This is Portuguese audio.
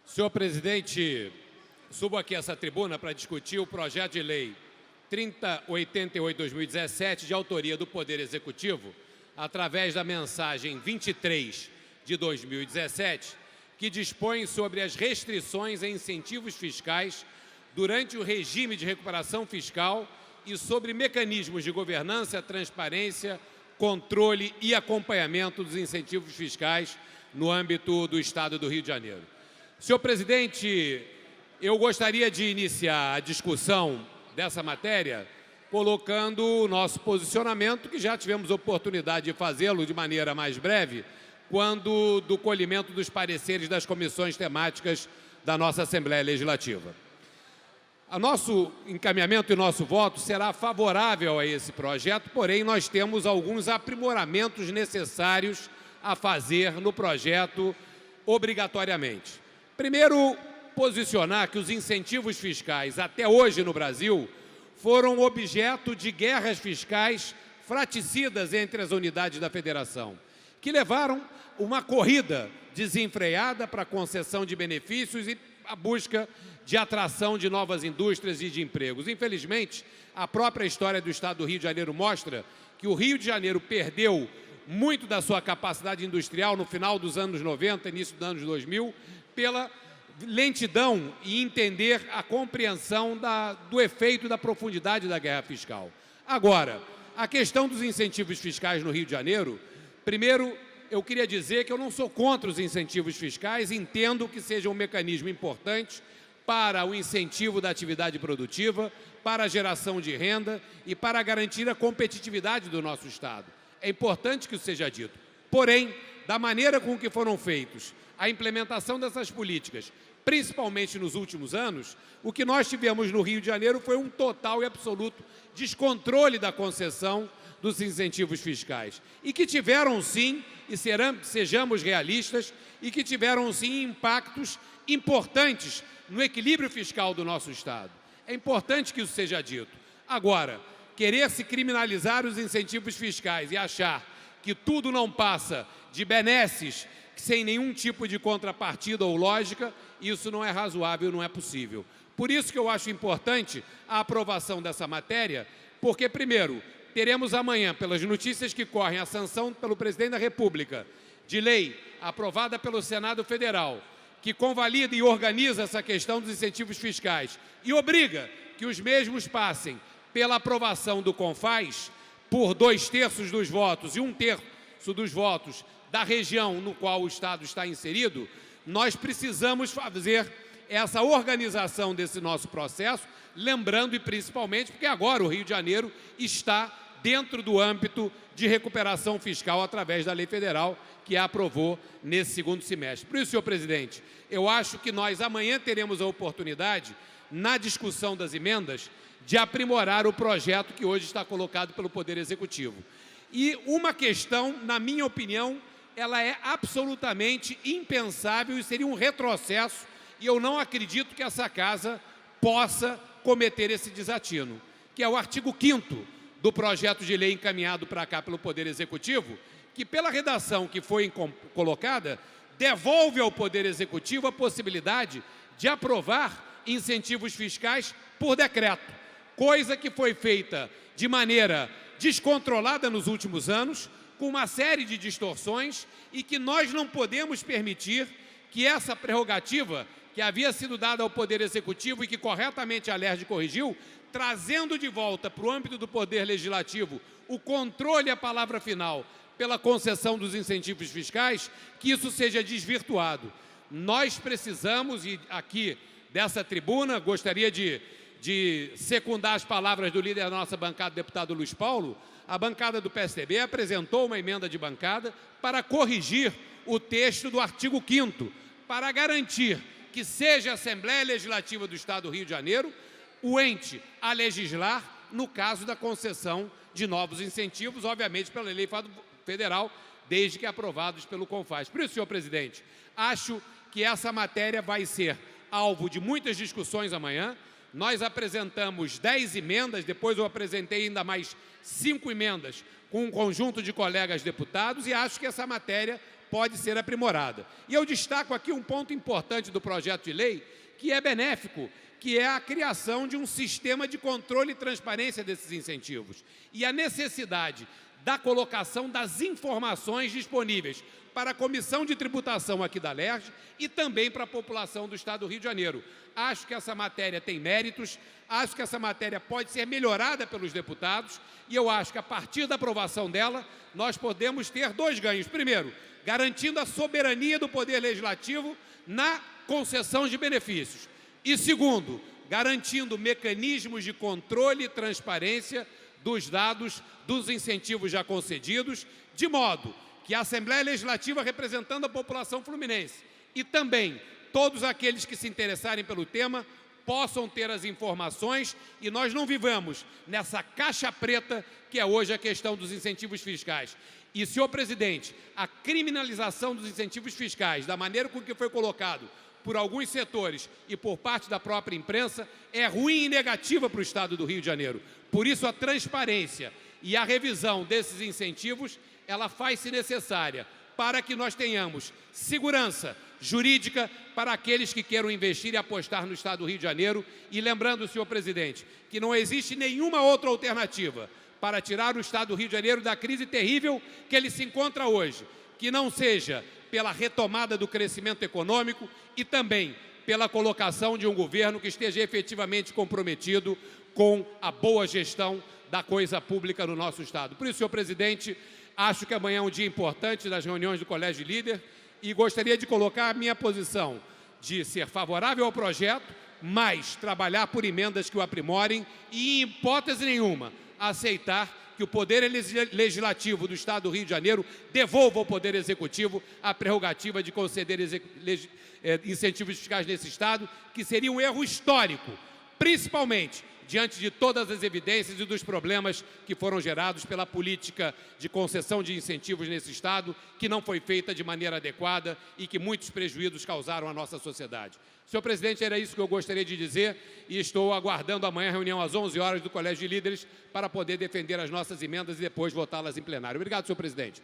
Senhor presidente, subo aqui essa tribuna para discutir o projeto de lei 3088/2017, de autoria do Poder Executivo, através da mensagem 23 de 2017, que dispõe sobre as restrições e incentivos fiscais durante o regime de recuperação fiscal e sobre mecanismos de governança, transparência, controle e acompanhamento dos incentivos fiscais no âmbito do Estado do Rio de Janeiro. Senhor presidente, eu gostaria de iniciar a discussão dessa matéria colocando o nosso posicionamento, que já tivemos oportunidade de fazê-lo de maneira mais breve, quando do colhimento dos pareceres das comissões temáticas da nossa Assembleia Legislativa. O nosso encaminhamento e nosso voto será favorável a esse projeto, porém nós temos alguns aprimoramentos necessários a fazer no projeto obrigatoriamente. Primeiro, posicionar que os incentivos fiscais até hoje no Brasil foram objeto de guerras fiscais fraticidas entre as unidades da Federação, que levaram uma corrida desenfreada para a concessão de benefícios e a busca de atração de novas indústrias e de empregos. Infelizmente, a própria história do Estado do Rio de Janeiro mostra que o Rio de Janeiro perdeu muito da sua capacidade industrial no final dos anos 90, início dos anos 2000, pela lentidão e entender a compreensão do efeito e da profundidade da guerra fiscal. Agora, a questão dos incentivos fiscais no Rio de Janeiro, primeiro, eu queria dizer que eu não sou contra os incentivos fiscais, entendo que seja um mecanismo importante para o incentivo da atividade produtiva, para a geração de renda e para garantir a competitividade do nosso Estado. É importante que isso seja dito. Porém, da maneira com que foram feitos a implementação dessas políticas, principalmente nos últimos anos, o que nós tivemos no Rio de Janeiro foi um total e absoluto descontrole da concessão dos incentivos fiscais. E que tiveram sim, e sejamos realistas, e que tiveram sim impactos importantes no equilíbrio fiscal do nosso Estado. É importante que isso seja dito. Agora, querer se criminalizar os incentivos fiscais e achar que tudo não passa de benesses sem nenhum tipo de contrapartida ou lógica, isso não é razoável, não é possível. Por isso que eu acho importante a aprovação dessa matéria, porque, primeiro, teremos amanhã, pelas notícias que correm, a sanção pelo Presidente da República de lei aprovada pelo Senado Federal, que convalida e organiza essa questão dos incentivos fiscais e obriga que os mesmos passem pela aprovação do CONFAZ por 2/3 dos votos e 1/3 dos votos da região no qual o Estado está inserido, nós precisamos fazer essa organização desse nosso processo, lembrando e principalmente porque agora o Rio de Janeiro está dentro do âmbito de recuperação fiscal através da lei federal que a aprovou nesse segundo semestre. Por isso, senhor presidente, eu acho que nós amanhã teremos a oportunidade, na discussão das emendas, de aprimorar o projeto que hoje está colocado pelo Poder Executivo. E uma questão, na minha opinião, ela é absolutamente impensável e seria um retrocesso, e eu não acredito que essa Casa possa cometer esse desatino, que é o artigo 5º do projeto de lei encaminhado para cá pelo Poder Executivo, que pela redação que foi colocada, devolve ao Poder Executivo a possibilidade de aprovar incentivos fiscais por decreto, coisa que foi feita de maneira descontrolada nos últimos anos, com uma série de distorções, e que nós não podemos permitir que essa prerrogativa que havia sido dada ao Poder Executivo e que corretamente a LERJ corrigiu, trazendo de volta para o âmbito do Poder Legislativo o controle e a palavra final pela concessão dos incentivos fiscais, que isso seja desvirtuado. Nós precisamos, e aqui dessa tribuna, gostaria de secundar as palavras do líder da nossa bancada, deputado Luiz Paulo, a bancada do PSDB apresentou uma emenda de bancada para corrigir o texto do artigo 5º, para garantir que seja a Assembleia Legislativa do Estado do Rio de Janeiro o ente a legislar no caso da concessão de novos incentivos, obviamente pela lei federal, desde que aprovados pelo CONFAZ. Por isso, senhor presidente, acho que essa matéria vai ser alvo de muitas discussões amanhã. Nós apresentamos 10 emendas, depois eu apresentei ainda mais 5 emendas com um conjunto de colegas deputados, e acho que essa matéria pode ser aprimorada. E eu destaco aqui um ponto importante do projeto de lei, que é benéfico, que é a criação de um sistema de controle e transparência desses incentivos e a necessidade da colocação das informações disponíveis para a Comissão de Tributação aqui da LERJ e também para a população do Estado do Rio de Janeiro. Acho que essa matéria tem méritos, acho que essa matéria pode ser melhorada pelos deputados e eu acho que a partir da aprovação dela nós podemos ter dois ganhos. Primeiro, garantindo a soberania do Poder Legislativo na concessão de benefícios. E segundo, garantindo mecanismos de controle e transparência dos dados dos incentivos já concedidos, de modo que a Assembleia Legislativa, representando a população fluminense e também todos aqueles que se interessarem pelo tema, possam ter as informações e nós não vivamos nessa caixa preta que é hoje a questão dos incentivos fiscais. E, senhor presidente, a criminalização dos incentivos fiscais, da maneira com que foi colocado por alguns setores e por parte da própria imprensa, é ruim e negativa para o Estado do Rio de Janeiro. Por isso, a transparência e a revisão desses incentivos, ela faz-se necessária para que nós tenhamos segurança jurídica para aqueles que queiram investir e apostar no Estado do Rio de Janeiro. E lembrando, senhor presidente, que não existe nenhuma outra alternativa para tirar o Estado do Rio de Janeiro da crise terrível que ele se encontra hoje, que não seja pela retomada do crescimento econômico e também pela colocação de um governo que esteja efetivamente comprometido com a boa gestão da coisa pública no nosso Estado. Por isso, senhor presidente, acho que amanhã é um dia importante das reuniões do Colégio de Líder e gostaria de colocar a minha posição de ser favorável ao projeto, mas trabalhar por emendas que o aprimorem e, em hipótese nenhuma, aceitar que o Poder Legislativo do Estado do Rio de Janeiro devolva ao Poder Executivo a prerrogativa de conceder incentivos fiscais nesse Estado, que seria um erro histórico, principalmente diante de todas as evidências e dos problemas que foram gerados pela política de concessão de incentivos nesse Estado, que não foi feita de maneira adequada e que muitos prejuízos causaram à nossa sociedade. Senhor presidente, era isso que eu gostaria de dizer e estou aguardando amanhã a reunião às 11 horas do Colégio de Líderes para poder defender as nossas emendas e depois votá-las em plenário. Obrigado, senhor presidente.